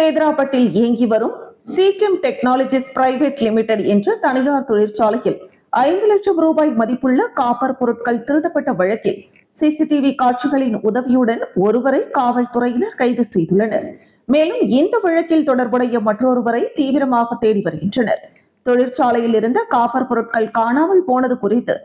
சேதராப்பட்டில் இயங்கி வரும் சிகெம் technologies private limited என்ற தனியார் தொழிற்சாலையில் 5 லட்சம் ரூபாய் மதிப்புள்ள காப்பர் பொருட்கள் திருடப்பட்ட வழக்கில் சிசிடிவி காட்சிகளின் உதவியுடன் ஒருவரை காவல்துறையினர் கைது செய்துள்ளனர். மேலும் இந்த வழக்கில் தொடர்புடைய மற்றொருவரை தீவிரமாக தேடி வருகின்றனர். தொழிற்சாலையில் இருந்த காப்பர் பொருட்கள் காணாமல் போனது குறித்து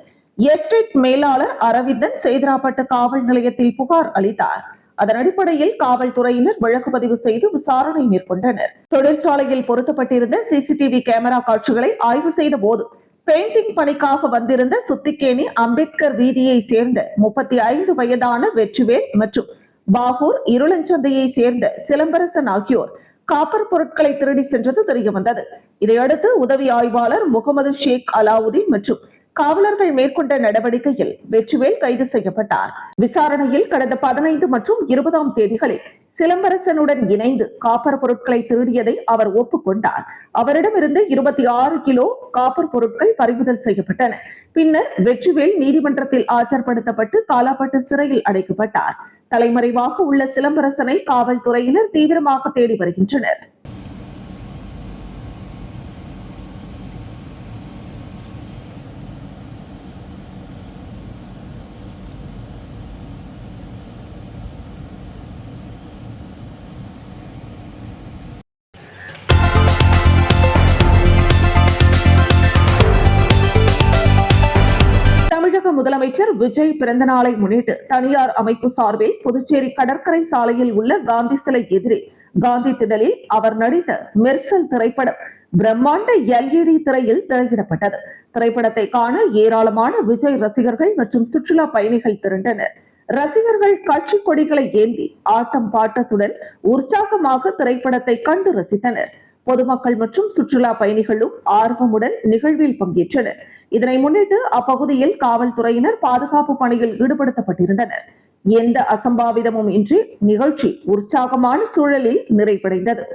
எஸ்டேட் மேலாளர் அரவிந்தன் சேதராப்பட்டு காவல் நிலையத்தில் புகார் அளித்தார். அதன் அடிப்படையில் காவல்துறையினர் வழக்கு பதிவு செய்து விசாரணை மேற்கொண்டனர். தொழிற்சாலையில் பொருத்தப்பட்டிருந்த சிசிடிவி கேமரா காட்சிகளை ஆய்வு செய்த போது பெயிண்டிங் பணிக்காக வந்திருந்த சுத்திக்கேணி அம்பேத்கர் வீதியை சேர்ந்த 35 வயதான வெற்றிவேல் மற்றும் பாகூர் இருளஞ்சந்தையை சேர்ந்த சிலம்பரசன் ஆகியோர் காப்பர் பொருட்களை திருடி சென்றது தெரியவந்தது. இதையடுத்து உதவி ஆய்வாளர் முகமது ஷேக் அலாவுதீன் மற்றும் காவலர்கள் மேற்கொண்ட நடவடிக்கையில் வெற்றிவேல் கைது செய்யப்பட்டார். விசாரணையில் கடந்த 15 மற்றும் 20ஆம் தேதிகளில் சிலம்பரசனுடன் இணைந்து காப்பர் பொருட்களை திருடியதை அவர் ஒப்புக்கொண்டார். அவரிடமிருந்து 26 கிலோ காப்பர் பொருட்கள் பறிமுதல் செய்யப்பட்டன. பின்னர் வெற்றிவேல் நீதிமன்றத்தில் ஆஜர்படுத்தப்பட்டு காலாப்பட்டு சிறையில் அடைக்கப்பட்டார். தலைமறைவாக உள்ள சிலம்பரசனை காவல்துறையினர் தீவிரமாக தேடி வருகின்றனர். முதலமைச்சர் விஜய் பிறந்த நாளை முன்னிட்டு தனியார் அமைப்பு சார்பில் புதுச்சேரி கடற்கரை சாலையில் உள்ள காந்தி சிலை எதிரே காந்தி திடலில் அவர் நடித்த மெர்சல் திரைப்படம் பிரம்மாண்ட LED திரையில் திரையிடப்பட்டது. திரைப்படத்தை காண ஏராளமான விஜய் ரசிகர்கள் மற்றும் சுற்றுலா பயணிகள் திரண்டனர். ரசிகர்கள் கட்சி கொடிகளை ஏந்தி ஆட்டம் பாட்டத்துடன் உற்சாகமாக திரைப்படத்தை கண்டு ரசித்தனர். பொதுமக்கள் மற்றும் சுற்றுலா பயணிகளும் ஆர்வமுடன் நிகழ்வில் பங்கேற்றனர். இதனை முன்னிட்டு அப்பகுதியில் காவல்துறையினர் பாதுகாப்பு பணியில் ஈடுபடுத்தப்பட்டிருந்தனர். எந்த அசம்பாவிதமும் இன்றி நிகழ்ச்சி உற்சாகமான சூழலில் நிறைவடைந்தது.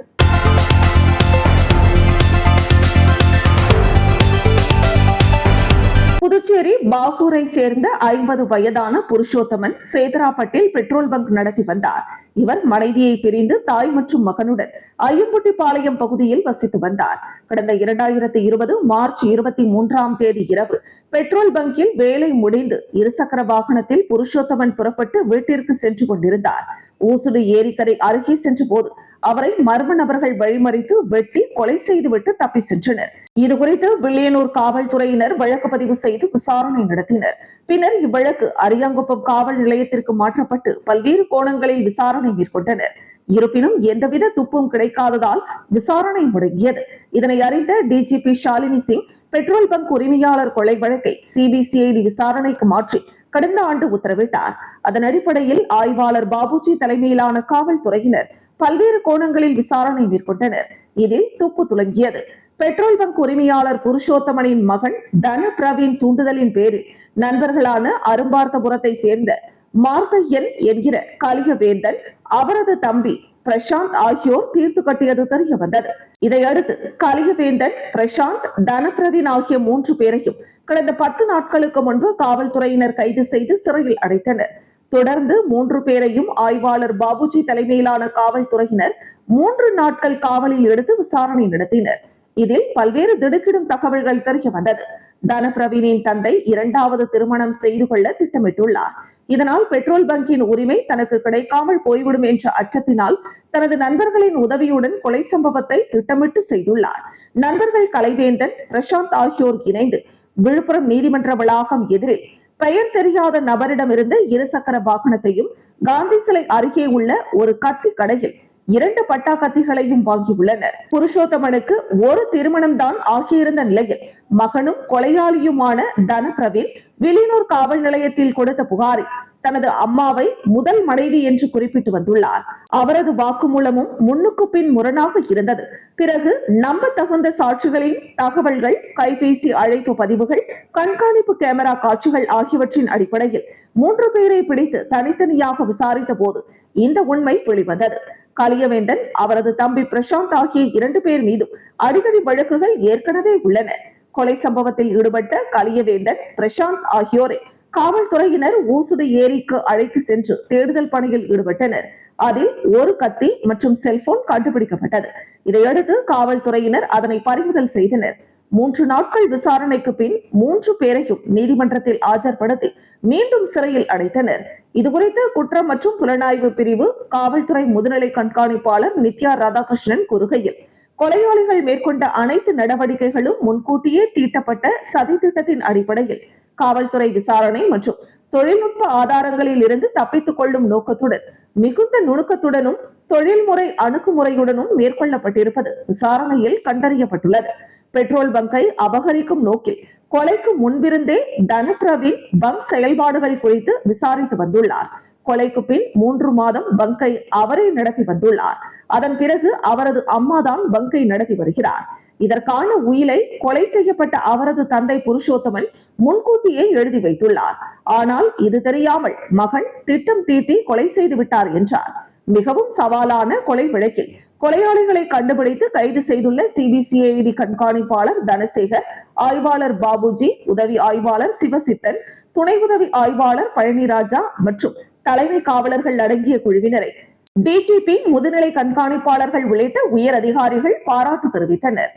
புதுச்சேரி பாகூரை சேர்ந்த 50 வயதான புருஷோத்தமன் சேதராப்பட்டில் பெட்ரோல் பங்க் நடத்தி வந்தார். இவர் மனைவியை பிரிந்து தாய் மற்றும் மகனுடன் ஐயம்புட்டிப்பாளையம் பகுதியில் வசித்து வந்தார். கடந்த 2020 மார்ச் 23ஆம் தேதி இரவு பெட்ரோல் பங்கில் வேலை முடிந்து இருசக்கர வாகனத்தில் புருஷோத்தமன் புறப்பட்டு வீட்டிற்கு சென்று கொண்டிருந்தார். ஊசுடு ஏரிக்கரை அருகே சென்ற போது அவரை மர்ம நபர்கள் வழிமறித்து வெட்டி கொலை செய்துவிட்டு தப்பி சென்றனர். இதுகுறித்து வில்லியனூர் காவல்துறையினர் வழக்கு பதிவு செய்து விசாரணை நடத்தினர். பின்னர் இவ்வழக்கு அரியாங்குப்பம் காவல் நிலையத்திற்கு மாற்றப்பட்டு பல்வேறு கோணங்களில் விசாரணை மேற்கொண்டனர். இருப்பினும் எந்தவித துப்பும் கிடைக்காததால் விசாரணை முடங்கியது. இதனை அறிந்த DGP Shalini Singh petrol bunk உரிமையாளர் கொலை வழக்கை சிபிசிஐடி விசாரணைக்கு மாற்றி கடந்த ஆண்டு உத்தரவிட்டார். அதன் அடிப்படையில் ஆய்வாளர் பாபுஜி தலைமையிலான காவல்துறையினர் பல்வேறு கோணங்களில் விசாரணை மேற்கொண்டனர். இதில் துப்பு துலங்கியது. பெட்ரோல் பங்க் உரிமையாளர் புருஷோத்தமனின் மகன் தன பிரவீன் தூண்டுதலின் பேரில் நண்பர்களான அரும்பார்த்தபுரத்தை சேர்ந்த மார்கையன் என்கிற கலியவேந்தன், அவரது தம்பி பிரசாந்த் ஆகியோர் தீர்த்து கட்டியது தெரிய வந்தது. இதையடுத்து கலியவேந்தன், பிரசாந்த், தனப்பிரவீன் ஆகிய 3 பேரையும் கடந்த 10 நாட்களுக்கு முன்பு காவல்துறையினர் கைது செய்து சிறையில் அடைத்தனர். தொடர்ந்து 3 பேரையும் ஆய்வாளர் பாபுஜி தலைமையிலான காவல்துறையினர் 3 நாட்கள் காவலில் எடுத்து விசாரணை நடத்தினர். இதில் பல்வேறு திடுக்கிடும் தகவல்கள் தெரிய வந்தது. தனப்பிரவீனின் தந்தை 2வது திருமணம் செய்து கொள்ள திட்டமிட்டுள்ளார். இதனால் பெட்ரோல் பங்கின் உரிமை தனக்கு கிடைக்காமல் போய்விடும் என்ற அச்சத்தினால் தனது நண்பர்களின் உதவியுடன் கொலை சம்பவத்தை திட்டமிட்டு செய்துள்ளார். நண்பர்கள் கலைவேந்தன், பிரசாந்த் ஆகியோர் இணைந்து விழுப்புரம் நீதிமன்ற வளாகம் எதிரே பெயர் தெரியாத நபரிடமிருந்து இருசக்கர வாகனத்தையும் காந்தி சிலை அருகே உள்ள ஒரு கத்தி கடையில் 2 பட்டா கத்திகளையும் வாங்கியுள்ளனர். புருஷோத்தமனுக்கு ஒரு திருமணம் தான் ஆகியிருந்த நிலையில் மகனும் கொலையாளியுமான தனப்பிரவீன் வில்லியனூர் காவல் நிலையத்தில் கொடுத்த புகாரில் தனது அம்மாவை முதல் மனைவி என்று குறிப்பிட்டு வந்துள்ளார். அவரது வாக்குமூலமும் முன்னுக்கு பின் முரணாக இருந்தது. பிறகு நம்ப தகுந்த சாட்சிகளின் தகவல்கள், கைபேசி அழைப்பு பதிவுகள், கண்காணிப்பு கேமரா காட்சிகள் ஆகியவற்றின் அடிப்படையில் 3 பேரை பிடித்து தனித்தனியாக விசாரித்த போது இந்த உண்மை வெளிவந்தது. கலியவேந்தன், அவரது தம்பி பிரசாந்த் ஆகிய 2 பேர் மீதும் அடிக்கடி வழக்குகள் ஏற்கனவே உள்ளன. கொலை சம்பவத்தில் ஈடுபட்ட கலியவேந்தன், பிரசாந்த் ஆகியோரை காவல்துறையினர் ஊசுடு ஏரிக்கு அழைத்து சென்று தேடுதல் பணியில் ஈடுபட்டனர். அதில் ஒரு கத்தி மற்றும் செல்போன் கண்டுபிடிக்கப்பட்டது. இதையடுத்து காவல்துறையினர் அதனை பறிமுதல் செய்தனர். 3 நாட்கள் விசாரணைக்கு பின் 3 பேரையும் நீதிமன்றத்தில் ஆஜர்படுத்தி மீண்டும் சிறையில் அடைத்தனர். இதுகுறித்து குற்றம் மற்றும் புலனாய்வு பிரிவு காவல்துறை முதுநிலை கண்காணிப்பாளர் நித்யா ராதாகிருஷ்ணன் கூறுகையில், கொலையாளிகள் மேற்கொண்ட அனைத்து நடவடிக்கைகளும் முன்கூட்டியே தீட்டப்பட்ட சதி திட்டத்தின் அடிப்படையில் காவல்துறை விசாரணை மற்றும் தொழில்நுட்ப ஆதாரங்களில் இருந்து தப்பித்துக் கொள்ளும் நோக்கத்துடன் மிகுந்த நுணுக்கத்துடனும் தொழில்முறை அணுகுமுறையுடனும் மேற்கொள்ளப்பட்டிருப்பது விசாரணையில் கண்டறியப்பட்டுள்ளது. பெட்ரோல் பங்கை அபகரிக்கும் நோக்கில் கொலைக்கு முன்பிருந்தே தனபிரவீன் பங்க் செயல்பாடுகள் குறித்து விசாரித்து வந்துள்ளார். கொலைக்கு பின் 3 மாதம் பங்கை அவரே நடத்தி வந்துள்ளார். அதன் பிறகு அவரது அம்மாதான் பங்கை நடத்தி வருகிறார். இதற்கான உயிலை கொலை செய்யப்பட்ட அவரது தந்தை புருஷோத்தமன் முன்கூட்டியே எழுதி வைத்துள்ளார். ஆனால் இது தெரியாமல் மகன் திட்டம் தீட்டி கொலை செய்து விட்டார் என்றார். மிகவும் சவாலான கொலை வழக்கில் கொலையாளிகளை கண்டுபிடித்து கைது செய்துள்ள சிபிசிஐடி கண்காணிப்பாளர் தனசேகர், ஆய்வாளர் பாபுஜி, உதவி ஆய்வாளர் சிவசித்தன், துணை உதவி ஆய்வாளர் பழனிராஜா மற்றும் தலைமை காவலர்கள் அடங்கிய குழுவினரை டிஜிபி, முதுநிலை கண்காணிப்பாளர்கள் உள்ளிட்ட உயர் அதிகாரிகள் பாராட்டு தெரிவித்தனர்.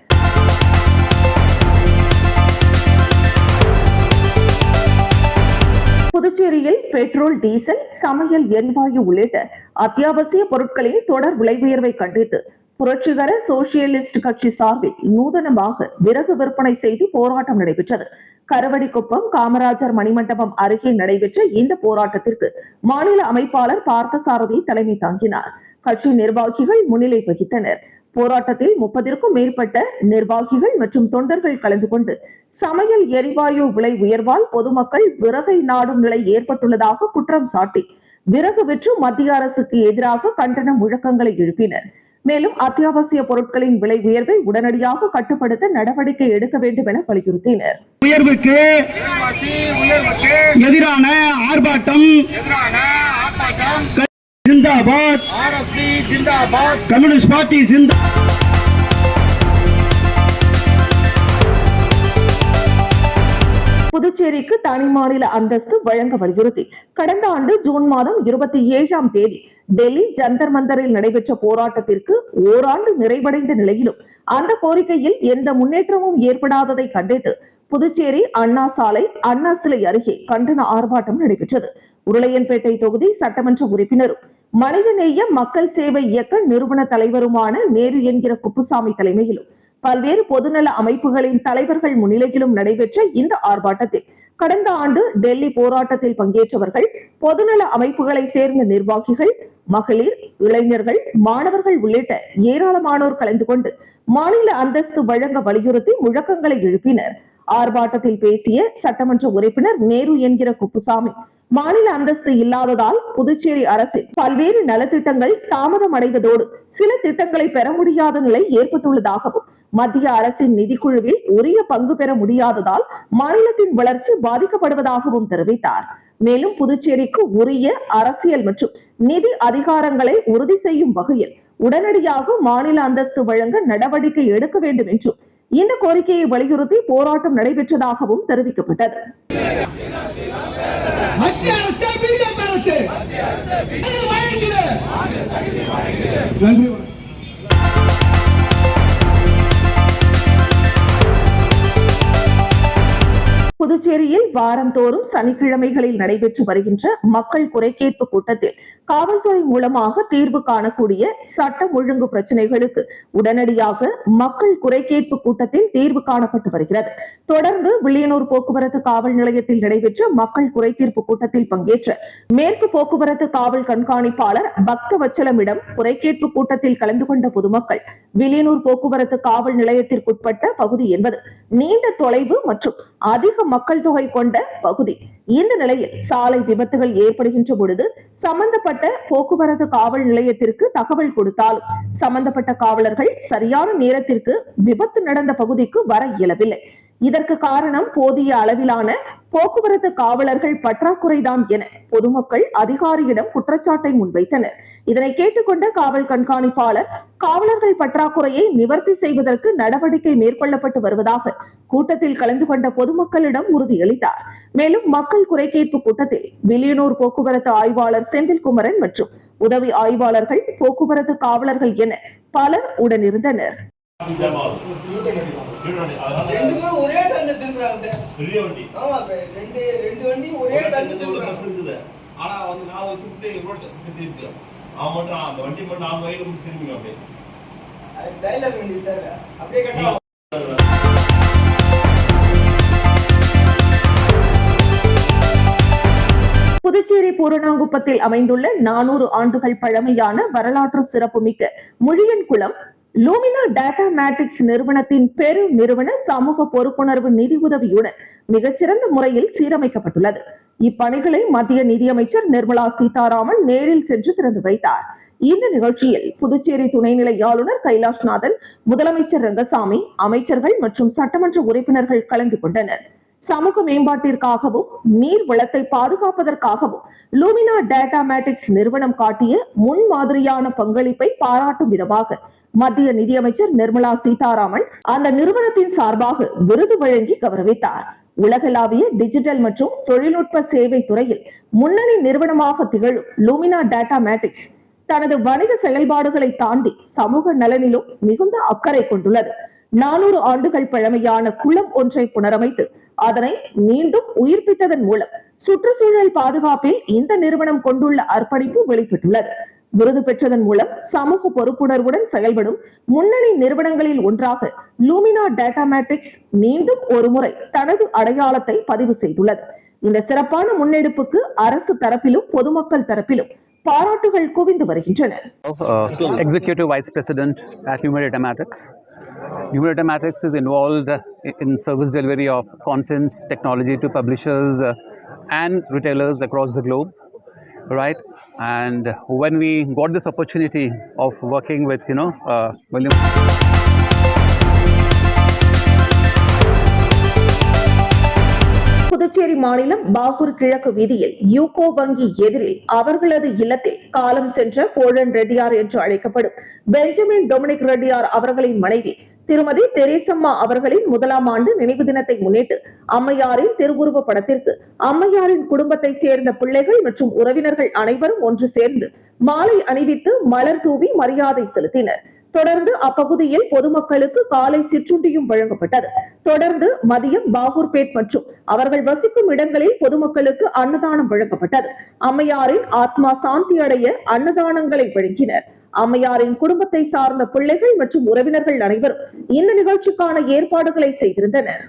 புதுச்சேரியில் பெட்ரோல், டீசல், சமையல் எரிவாயு உள்ளிட்ட அத்தியாவசிய பொருட்களின் தொடர் விலை உயர்வை கண்டித்து புரட்சிகர சோசியலிஸ்ட் கட்சி சார்பில் நூதனமாக விறகு விற்பனை செய்து போராட்டம் நடைபெற்றது. கருவடிக்குப்பம் காமராஜர் மணிமண்டபம் அருகே நடைபெற்ற இந்த போராட்டத்திற்கு மாநில அமைப்பாளர் பார்த்தசாரதி தலைமை தாங்கினார். கட்சி நிர்வாகிகள் முன்னிலை வகித்தனர். போராட்டத்தில் 30க்கும் மேற்பட்ட நிர்வாகிகள் மற்றும் தொண்டர்கள் கலந்து கொண்டு சமையல் எரிவாயு விலை உயர்வால் பொதுமக்கள் விறகை நாடும் நிலை ஏற்பட்டுள்ளதாக குற்றம் சாட்டி விறகு விற்று மத்திய அரசுக்கு எதிராக கண்டன முழக்கங்களை எழுப்பினர். மேலும் அத்தியாவசிய பொருட்களின் விலை உயர்வை உடனடியாக கட்டுப்படுத்த நடவடிக்கை எடுக்க வேண்டும் என வலியுறுத்தினர். உயர்வுக்கு எதிரான ஆர்ப்பாட்டம் ஜிந்தாபாத், கம்யூனிஸ்ட் பார்ட்டி ஜிந்தாபாத். புதுச்சேரிக்கு தனி மாநில அந்தஸ்து வழங்க வலியுறுத்தி கடந்த ஆண்டு ஜூன் மாதம் 27ஆம் தேதி டெல்லி ஜந்தர் மந்தரில் நடைபெற்ற போராட்டத்திற்கு ஓராண்டு நிறைவடைந்த நிலையிலும் அந்த கோரிக்கையில் எந்த முன்னேற்றமும் ஏற்படாததை கண்டித்து புதுச்சேரி அண்ணா சாலை, அண்ணா சிலை அருகே கண்டன ஆர்ப்பாட்டம் நடைபெற்றது. உருளையன்பேட்டை தொகுதி சட்டமன்ற உறுப்பினரும் மனிதநேய மக்கள் சேவை இயக்க நிறுவன தலைவருமான நேரு என்கிற குப்புசாமி தலைமையிலும் பல்வேறு பொதுநல அமைப்புகளின் தலைவர்கள் முன்னிலையிலும் நடைபெற்ற இந்த ஆர்ப்பாட்டத்தில் கடந்த ஆண்டு டெல்லி போராட்டத்தில் பங்கேற்றவர்கள், பொதுநல அமைப்புகளை சேர்ந்த நிர்வாகிகள், மகளிர், இளைஞர்கள், மாணவர்கள் உள்ளிட்ட ஏராளமானோர் கலந்து கொண்டு மாநில அந்தஸ்து வழங்க வலியுறுத்தி முழக்கங்களை எழுப்பினர். ஆர்ப்பாட்டத்தில் பேசிய சட்டமன்ற உறுப்பினர் நேரு என்கிற குப்புசாமி, மாநில அந்தஸ்து இல்லாததால் புதுச்சேரி அரசின் பல்வேறு நலத்திட்டங்கள் தாமதம் அடைவதோடு சில திட்டங்களை பெற முடியாத நிலை ஏற்பட்டுள்ளதாகவும், மத்திய அரசின் நிதிக்குழுவில் உரிய பங்கு பெற முடியாததால் மாநிலத்தின் வளர்ச்சி பாதிக்கப்படுவதாகவும் தெரிவித்தார். மேலும் புதுச்சேரிக்கு உரிய அரசியல் மற்றும் நிதி அதிகாரங்களை உறுதி செய்யும் வகையில் உடனடியாக மாநில அந்தஸ்து வழங்க நடவடிக்கை எடுக்க வேண்டும் என்றும் இந்த கோரிக்கையை வலியுறுத்தி போராட்டம் நடைபெற்றதாகவும் தெரிவிக்கப்பட்டது. புதுச்சேரியில் வாரந்தோறும் சனிக்கிழமைகளில் நடைபெற்று வருகின்ற மக்கள் குறைகேட்பு கூட்டத்தில் காவல்துறை மூலமாக தீர்வு காணக்கூடிய சட்டம் ஒழுங்கு பிரச்சனைகளுக்கு உடனடியாக மக்கள் குறைகேட்பு கூட்டத்தில் தீர்வு காணப்பட்டு வருகிறது. தொடர்ந்து வில்லியனூர் போக்குவரத்து காவல் நிலையத்தில் நடைபெற்ற மக்கள் குறைதீர்ப்பு கூட்டத்தில் பங்கேற்ற மேற்கு போக்குவரத்து காவல் கண்காணிப்பாளர் பக்தவச்சலமிடம் குறைகேட்பு கூட்டத்தில் கலந்து கொண்ட பொதுமக்கள், வில்லியனூர் போக்குவரத்து காவல் நிலையத்திற்குட்பட்ட பகுதி என்பது நீண்ட தொலைவு மற்றும் அதிக மக்கள் தொகை கொண்ட பகுதி. இந்த நிலையில் சாலை விபத்துகள் ஏற்படுகின்ற பொழுது சம்பந்தப்பட்ட போக்குவரத்து காவல் நிலையத்திற்கு தகவல் கொடுத்தாலும் சம்பந்தப்பட்ட காவலர்கள் சரியான நேரத்திற்கு விபத்து நடந்த பகுதிக்கு வர இயலவில்லை. இதற்கு காரணம் போதிய அளவிலான போக்குவரத்து காவலர்கள் பற்றாக்குறைதான் என பொதுமக்கள் அதிகாரியிடம் குற்றச்சாட்டை முன்வைத்தனர். இதனை கேட்டுக்கொண்ட காவல் கண்காணிப்பாளர் காவலர்கள் பற்றாக்குறையை நிவர்த்தி செய்வதற்கு நடவடிக்கை மேற்கொள்ளப்பட்டு வருவதாக கூட்டத்தில் கலந்து கொண்ட பொதுமக்களிடம் உறுதியளித்தார். மேலும் மக்கள் குறை கேட்பு கூட்டத்தில் வில்லியனூர் போக்குவரத்து ஆய்வாளர் செந்தில்குமரன் மற்றும் உதவி ஆய்வாளர்கள், போக்குவரத்து காவலர்கள் என பலர் உடனிருந்தனர். ஒரே டைம்ல திரும்புறாங்க. பெரிய வண்டி. ஆமா, ரெண்டு வண்டி ஒரே டைம்ல திரும்புறாங்க. ஆனா வந்து நான் வச்சுட்டு ரோட் திரும்பிட்டேன். அவன் மட்டும் அந்த வண்டி மட்டும் அவங்க கையில திரும்பிங்க அப்படியே. டைலர் வண்டி சார். அப்படியே கட்டலாம். புதுச்சேரி பூரணாங்குப்பத்தில் அமைந்துள்ள 400 ஆண்டுகள் பழமையான வரலாற்று சிறப்புமிக்க முழியன்குளம் லூமினா டேட்டா மேட்ரிக்ஸ் நிறுவனத்தின் பெரு நிறுவன சமூக பொறுப்புணர்வு நிதி உதவியுடன் மிகச்சிறந்த முறையில் சீரமைக்கப்பட்டுள்ளது. இப்பணிகளை மத்திய நிதியமைச்சர் நிர்மலா சீதாராமன் நேரில் சென்று திறந்து வைத்தார். இந்த நிகழ்ச்சியில் புதுச்சேரி துணைநிலை ஆளுநர் கைலாஷ்நாதன், முதலமைச்சர் ரங்கசாமி, அமைச்சர்கள் மற்றும் சட்டமன்ற உறுப்பினர்கள் கலந்து கொண்டனர். சமூக மேம்பாட்டிற்காகவும் நீர் வளத்தை பாதுகாப்பதற்காகவும் லூமினா டேட்டா மேட்ரிக்ஸ் நிறுவனம் காட்டிய முன்மாதிரியான பங்களிப்பை பாராட்டும் விதமாக மத்திய நிதியமைச்சர் நிர்மலா சீதாராமன் அந்த நிறுவனத்தின் சார்பாக விருது வழங்கி கௌரவித்தார். உலகளாவிய டிஜிட்டல் மற்றும் தொழில்நுட்ப சேவை துறையில் முன்னணி நிறுவனமாக திகழும் லூமினா டேட்டா மேட்ரிக்ஸ் தனது வணிக செயல்பாடுகளை தாண்டி சமூக நலனிலும் மிகுந்த அக்கறை கொண்டுள்ளது. 400 ஆண்டுகள் பழமையான குளம் ஒன்றை புனரமைத்து அதனை மீண்டும் உயிர்ப்பித்ததன் மூலம் சுற்றுச்சூழல் பாதுகாப்பில் இந்த நிறுவனம் கொண்டுள்ள அர்ப்பணிப்பு வெளிப்பட்டுள்ளது. விருது பெற்றதன் மூலம் சமூக பொறுப்புணர்வுடன் செயல்படும் முன்னணி நிறுவனங்களில் ஒன்றாக லூமினா டேட்டா மேட்ரிக்ஸ் மீண்டும் ஒருமுறை தனது அடையாளத்தை பதிவு செய்துள்ளது. இந்த சிறப்பான முன்னெடுப்புக்கு அரசு தரப்பிலும் பொதுமக்கள் தரப்பிலும் பாராட்டுகள் குவிந்து வருகின்றன. Executive Vice President at Luma Data Matrix. Luma Data Matrix is involved in service delivery of content technology to publishers and retailers across the globe, right? And when we got this opportunity of working with, William. Puducherry மாநிலம் பாகூர் கிழக்கு வீதியில் UCO வங்கி எதிரில் அவர்களது இல்லத்தில் காலம் சென்ற pollen Reddiar என்று அழைக்கப்படும் பெஞ்சமின் டொமினிக் ரெட்டியார் அவர்களின் மனைவி திருமதி தெரேசம்மா அவர்களின் 1ஆம் ஆண்டு நினைவு தினத்தை முன்னிட்டு அம்மையாரின் திருவுருவ படத்திற்கு அம்மையாரின் குடும்பத்தைச் சேர்ந்த பிள்ளைகள் மற்றும் உறவினர்கள் அனைவரும் ஒன்று சேர்ந்து மாலை அணிவித்து மலர் தூவி மரியாதை செலுத்தினர். தொடர்ந்து அப்பகுதியில் பொதுமக்களுக்கு காலை சிற்றுண்டியும் வழங்கப்பட்டது. தொடர்ந்து மதியம் பாகூர்பேட் மற்றும் அவர்கள் வசிக்கும் இடங்களில் பொதுமக்களுக்கு அன்னதானம் வழங்கப்பட்டது. அம்மையாரின் ஆத்மா சாந்தி அடைய அன்னதானங்களை வழங்கினர். அம்மையாரின் குடும்பத்தை சார்ந்த பிள்ளைகள் மற்றும் உறவினர்கள் அனைவரும் இந்த நிகழ்ச்சிக்கான ஏற்பாடுகளை செய்திருந்தனர்.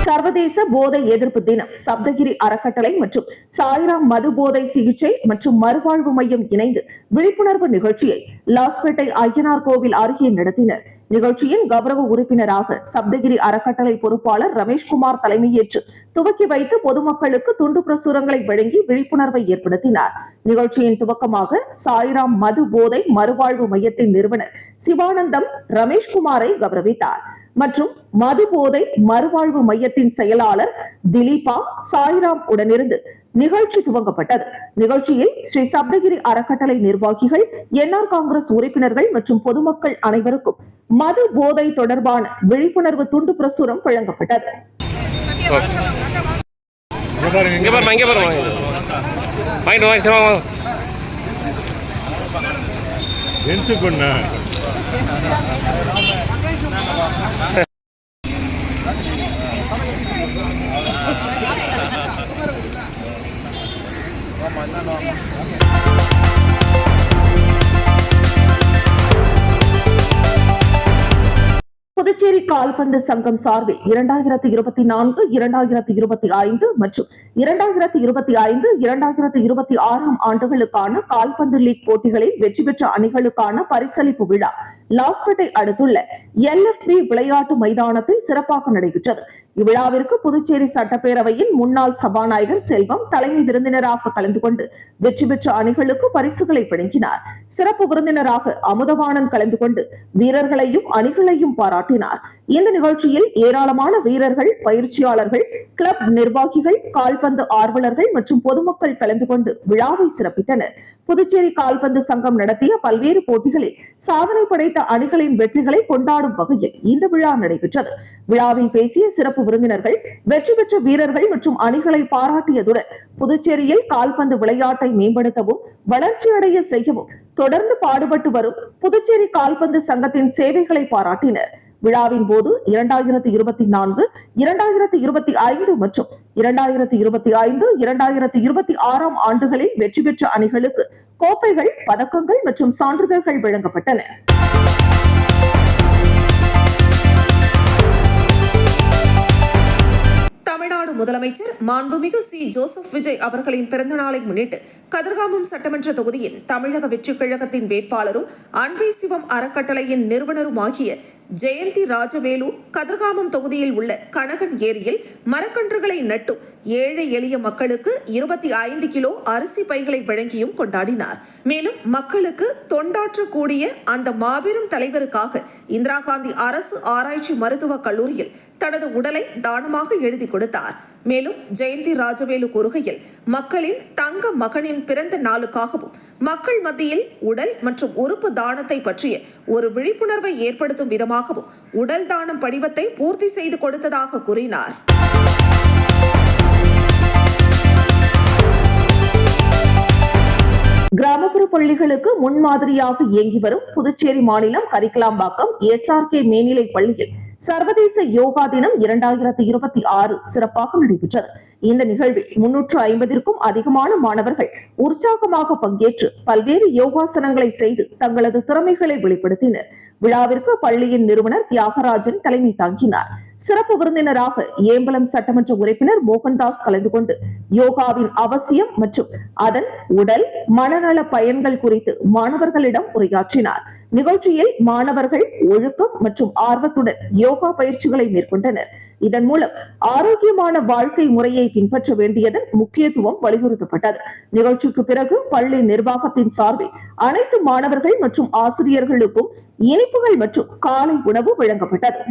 சர்வதேச போதை எதிர்ப்பு தினம் சப்தகிரி அறக்கட்டளை மற்றும் சாய்ராம் மது போதை சிகிச்சை மற்றும் மறுவாழ்வு மையம் இணைந்து விழிப்புணர்வு நிகழ்ச்சியை லாஸ்பேட்டை ஐயனார் கோவில் அருகே நடத்தினர். நிகழ்ச்சியில் கௌரவ உறுப்பினராக சப்தகிரி அறக்கட்டளை பொறுப்பாளர் ரமேஷ்குமார் தலைமையேற்று துவக்கி வைத்து பொதுமக்களுக்கு துண்டு பிரசுரங்களை வழங்கி விழிப்புணர்வை ஏற்படுத்தினார். நிகழ்ச்சியின் துவக்கமாக சாய்ராம் மது போதை மறுவாழ்வு மையத்தின் நிறுவனர் சிவானந்தம் ரமேஷ்குமாரை கௌரவித்தார் மற்றும் மது போதை மறுவாழ்வு மையத்தின் செயலாளர் திலீபா சாய்ராம் உடனிருந்து நிகழ்ச்சி துவங்கப்பட்டது. நிகழ்ச்சியில் ஸ்ரீ சப்தகிரி அறக்கட்டளை நிர்வாகிகள், என்ஆர் காங்கிரஸ் உறுப்பினர்கள் மற்றும் பொதுமக்கள் அனைவருக்கும் மது போதை தொடர்பான விழிப்புணர்வு துண்டு பிரசுரம் வழங்கப்பட்டது. கால்பந்து சங்கம் சார்பில் 2024, 2025 மற்றும் 2025, 2026 ஆண்டுகளுக்கான கால்பந்து லீக் போட்டிகளில் வெற்றி பெற்ற அணிகளுக்கான பரிசளிப்பு விழா லாஸ்பேட்டை அடுத்துள்ள LFB விளையாட்டு மைதானத்தில் சிறப்பாக நடைபெற்றது. இவ்விழாவிற்கு புதுச்சேரி சட்டப்பேரவையின் முன்னாள் சபாநாயகர் செல்வம் தலைமை விருந்தினராக கலந்து கொண்டு வெற்றி பெற்ற அணிகளுக்கு பரிசுகளை வழங்கினார். சிறப்பு விருந்தினராக அமுதவாணன் கலந்து கொண்டு வீரர்களையும் அணிகளையும் பாராட்டினார். இந்த நிகழ்ச்சியில் ஏராளமான வீரர்கள், பயிற்சியாளர்கள், கிளப் நிர்வாகிகள், கால்பந்து ஆர்வலர்கள் மற்றும் பொதுமக்கள் கலந்து கொண்டு விழாவை சிறப்பித்தனர். புதுச்சேரி கால்பந்து சங்கம் நடத்திய பல்வேறு போட்டிகளில் சாதனை படைத்த அணிகளின் வெற்றிகளை கொண்டாடும் வகையில் இந்த விழா நடைபெற்றது. விழாவில் பேசிய சிறப்பு விருந்தினர்கள் வெற்றி பெற்ற வீரர்கள் மற்றும் அணிகளை பாராட்டியதுடன் புதுச்சேரியில் கால்பந்து விளையாட்டை மேம்படுத்தவும் வளர்ச்சியடைய செய்யவும் தொடர்ந்து பாடுபட்டு வரும் புதுச்சேரி கால்பந்து சங்கத்தின் சேவைகளை பாராட்டினர். விழாவின் போது 2024, 2025 மற்றும் 2025, 2026 ஆண்டுகளில் வெற்றி பெற்ற அணிகளுக்கு கோப்பைகள், பதக்கங்கள் மற்றும் சான்றிதழ்கள் வழங்கப்பட்டன. தமிழ்நாடு முதலமைச்சர் மாண்புமிகு சி. ஜோசப் விஜய் அவர்களின் பிறந்த நாளை முன்னிட்டு கதிர்காமம் சட்டமன்ற தொகுதியில் தமிழக வெற்றிக் கழகத்தின் வேட்பாளரும் அன்பே சிவம் அறக்கட்டளையின் நிறுவனருமாகிய ஜெயந்தி ராஜவேலு கதிர்காமம் தொகுதியில் உள்ள கனகன் ஏரியில் மரக்கன்றுகளை நட்டும் ஏழை எளிய மக்களுக்கு 25 கிலோ அரிசி பைகளை வழங்கியும் கொண்டாடினார். மேலும் மக்களுக்கு தொண்டாற்றக்கூடிய அந்த மாபெரும் தலைவருக்காக இந்திரா காந்தி அரசு ஆராய்ச்சி மருத்துவக் கல்லூரியில் தனது உடலை தானமாக எழுதி கொடுத்தார். மேலும் ஜெயந்தி ராஜவேலு கூறுகையில், மக்களின் தங்க மகனின் பிறந்த நாளுக்காகவும் மக்கள் மத்தியில் உடல் மற்றும் உறுப்பு தானத்தை பற்றிய ஒரு விழிப்புணர்வை ஏற்படுத்தும் விதமாகவும் உடல் தானம் படிவத்தை பூர்த்தி செய்து கொடுத்ததாக கூறினார். கிராமப்புற பள்ளிகளுக்கு முன்மாதிரியாக இயங்கி வரும் புதுச்சேரி மாநிலம் கரிக்கலாம்பாக்கம் SRK மேல்நிலைப் பள்ளியில் சர்வதேச யோகா தினம் 2026 சிறப்பாக நடைபெற்றது. இந்த நிகழ்வில் 350க்கும் அதிகமான மாணவர்கள் உற்சாகமாக பங்கேற்று பல்வேறு யோகாசனங்களை செய்து தங்களது திறமைகளை வெளிப்படுத்தினர். விழாவிற்கு பள்ளியின் நிறுவனர் தியாகராஜன் தலைமை தாங்கினார். சிறப்பு விருந்தினராக ஏம்பலம் சட்டமன்ற உறுப்பினர் மோகன்தாஸ் கலந்து கொண்டு யோகாவின் அவசியம் மற்றும் அதன் உடல், மனநல பயன்கள் குறித்து மாணவர்களிடம் உரையாற்றினார். நிகழ்ச்சியில் மாணவர்கள் ஒழுக்கம் மற்றும் ஆர்வத்துடன் யோகா பயிற்சிகளை மேற்கொண்டனர். இதன் மூலம் ஆரோக்கியமான வாழ்க்கை முறையை பின்பற்ற வேண்டியதன் முக்கியத்துவம் வலியுறுத்தப்பட்டது. நிகழ்ச்சிக்கு பிறகு பள்ளி நிர்வாகத்தின் சார்பில் அனைத்து மாணவர்கள் மற்றும் ஆசிரியர்களுக்கும் இனிப்புகள் மற்றும் காலை உணவு வழங்கப்பட்டது.